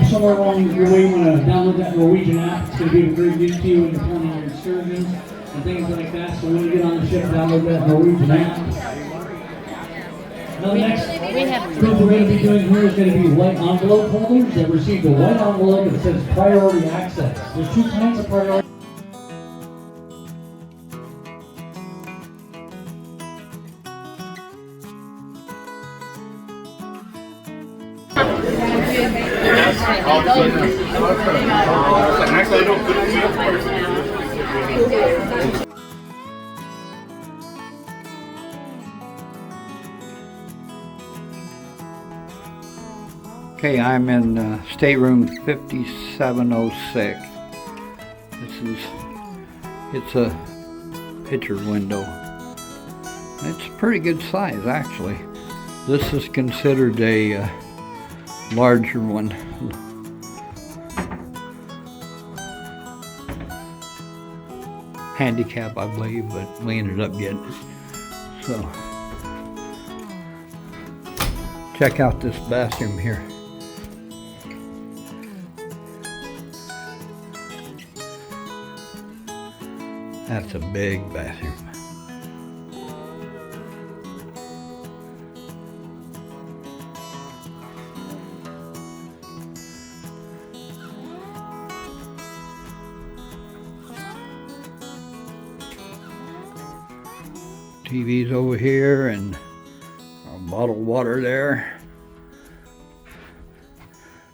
if somewhere along your way you want to download that Norwegian app, it's going to be very good to you when you're planning your excursions and things like that. So when you get on the ship, download that Norwegian app. Now the next thing we're going to be doing here is going to be white envelope holders that received a white envelope that says priority access. There's two kinds of priority. Okay, I'm in stateroom 5706. It's a picture window. It's a pretty good size, actually. This is considered a larger one. Handicap, I believe, but we ended up getting it. So, check out this bathroom here. That's a big bathroom. TV's over here and a bottled water there.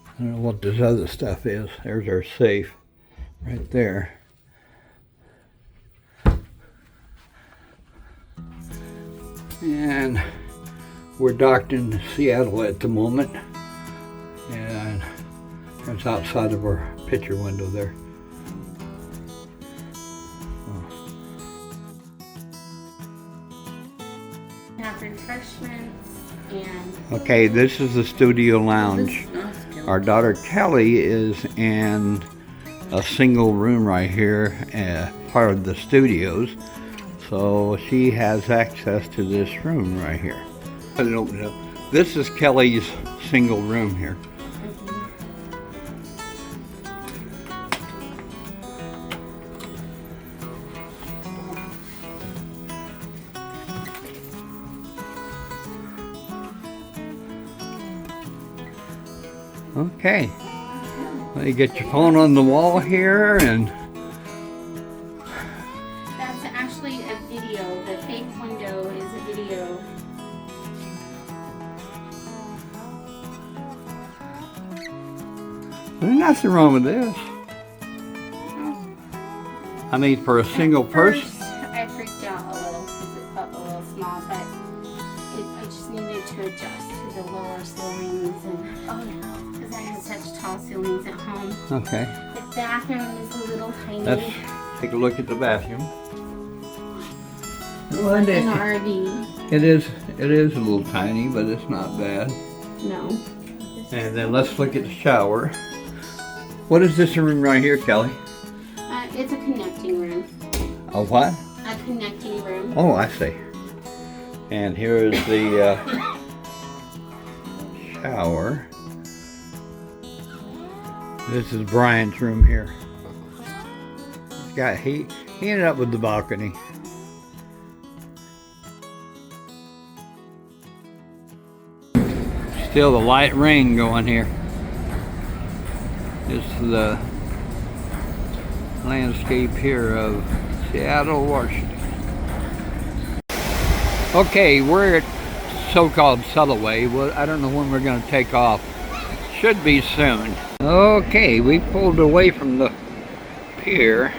I don't know what this other stuff is. There's our safe right there. And we're docked in Seattle at the moment, and it's outside of our picture window there. Have refreshments and... Okay, this is the studio lounge. Our daughter Kelly is in a single room right here, part of the studios. So she has access to this room right here. I didn't open it up. This is Kelly's single room here. Okay. Well, you get your phone on the wall here, and there's nothing wrong with this. I mean, for a single person. I freaked out a little because it felt a little small, but I just needed to adjust to the lower ceilings, and because I have such tall ceilings at home. Okay. The bathroom is a little tiny. Let's take a look at the bathroom. Well, An RV. It is a little tiny, but it's not bad. No. And then let's look at the shower. What is this room right here, Kelly? It's a connecting room. A what? A connecting room. Oh, I see. And here is the shower. This is Brian's room here. He ended up with the balcony. Still the light rain going here. This is the landscape here of Seattle, Washington. Okay, we're at so-called Sulloway. Well, I don't know when we're going to take off. Should be soon. Okay, we pulled away from the pier.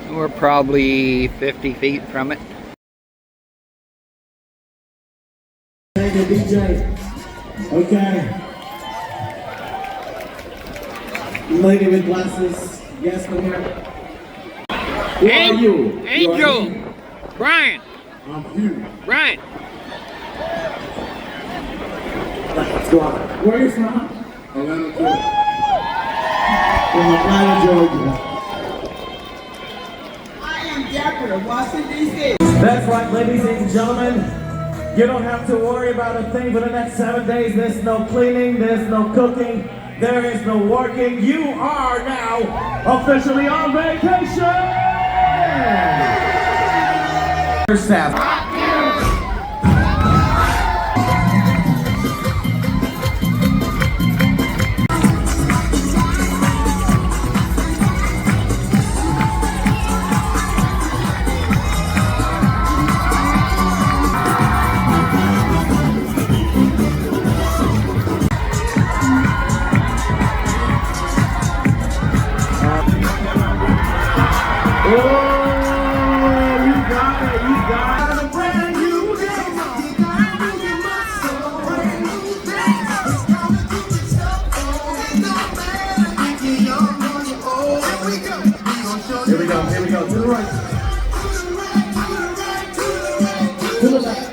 We're probably 50 feet from it. Hey, the DJ. Okay. Lady with glasses. Yes, come here. Who are you? Angel! Brian! I'm you. Brian! Let's go on. Where are you from? Atlanta, Georgia. From Atlanta, Georgia. I am Dapper, Washington, D.C. That's right, ladies and gentlemen. You don't have to worry about a thing for the next 7 days. There's no cleaning, there's no cooking. There is no working. You are now officially on vacation. Staff. Here we go, to the right. To the left.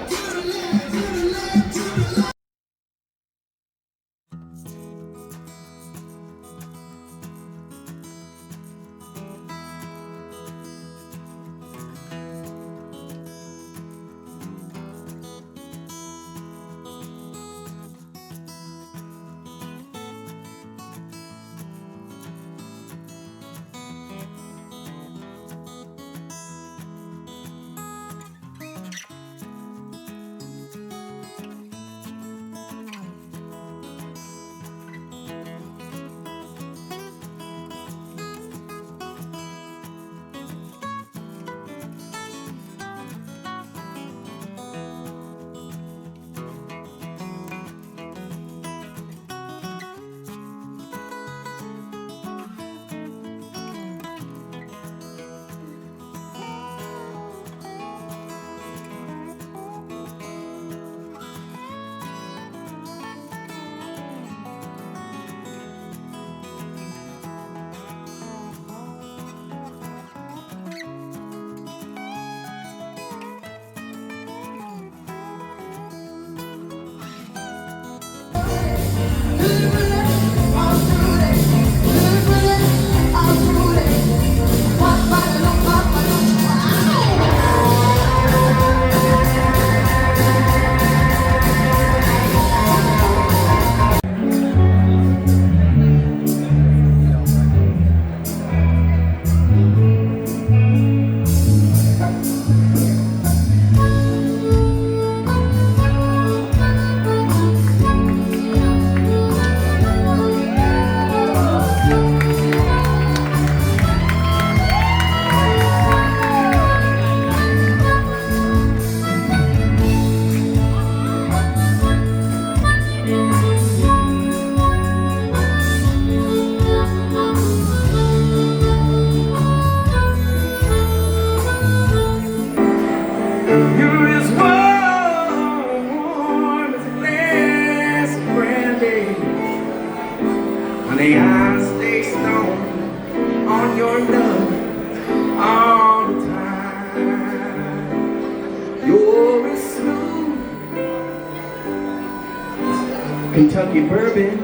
Kentucky bourbon,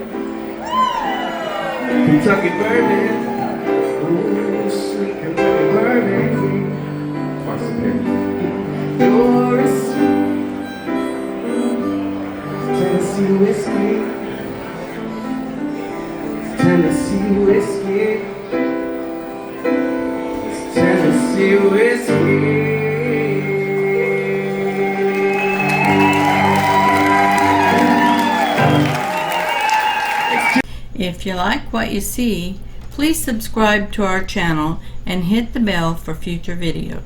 Kentucky bourbon, ooh, sweet Kentucky bourbon. You're a sweet Tennessee whiskey, Tennessee whiskey, Tennessee whiskey. If you like what you see, please subscribe to our channel and hit the bell for future videos.